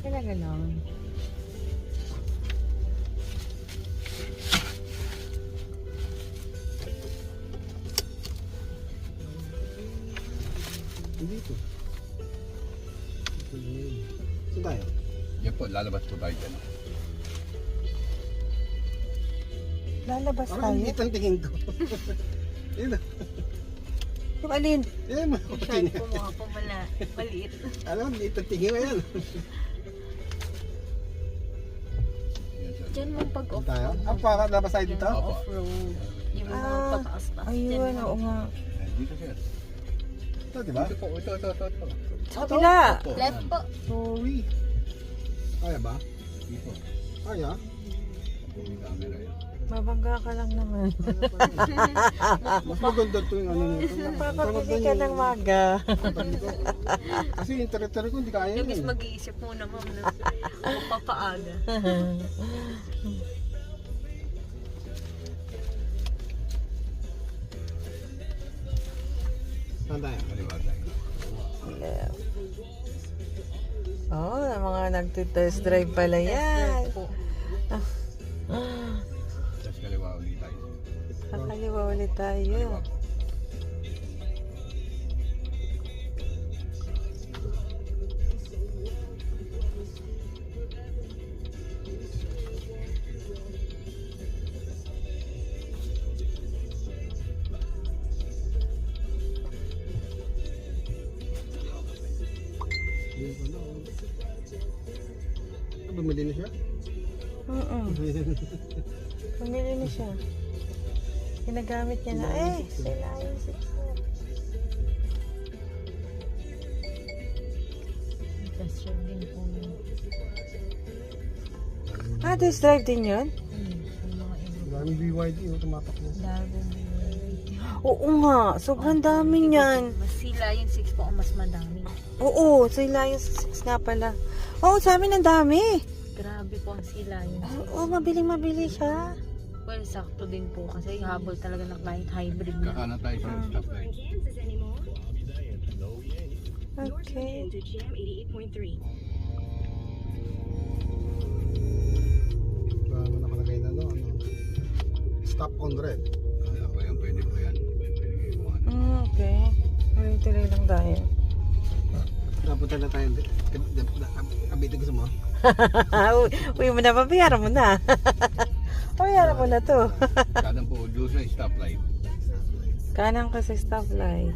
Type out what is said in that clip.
Talaga lang. Dito. Saan tayo? Yan po, lalabas po tayo dyan. Lalabas Parang tayo. dito ang tingin ko. Yun na. Yung alin? Yan, Yung short po mga po maliit. alam, dito ang tingin ko yan. Yan, sir. Diyan mo pag-off Tayo? Ah, para labas tayo dito? off-road. Yung mga Ah, pataas-taas ayun, oo nga. Dito, sir. Ito, di ba? Ito po, ito. Sa kabila. Opo, Left yan. po. Sorry. Kaya ba? Dito. Kaya? Opo, may camera yan. Mabangga ka lang naman. Mas maganda ito yung ano nito. Napapabili ka ng maga. Kasi yung tere-tere ko hindi kaya Yung yun. is mag-iisip muna ma'am na magpapaaga. Saan tayo? Kaliwa tayo. Oh, mga nagtitest drive pala yan. Po. Tapos kaliwa ulit tayo. Kakaliwa ulit tayo. Kaliwa po. Bumili na siya? Pumili na siya. Ginagamit niya na. Sila yung 6. Test drive din po yun. Test drive din yun? Yung mga iba. Daming BYD, tumatakbo. Dagong Oo nga. Sobrang dami niyan. mas sila yung 6 po ang mas madami. Oo, sila yung 6 nga pala. Oo, sa amin ang dami. Grabe po ang sila yung 6. Oo, mabili siya. Well, sakto din po kasi habol talaga ng client hybrid na. Kakana tayo sa stoplight. Okay. Ano nakalagay na no? Ano? Stop on red. Kaya po yan, pwede po yan. Pwede kayo kumana. Okay. Tuloy-tuloy lang tayo. Napunta na tayo. Kabiti gusto mo? Uy mo na, babayaran mo na. Babayaran mo na to. Kanan po, doon sa stoplight. Kanan ka sa stoplight.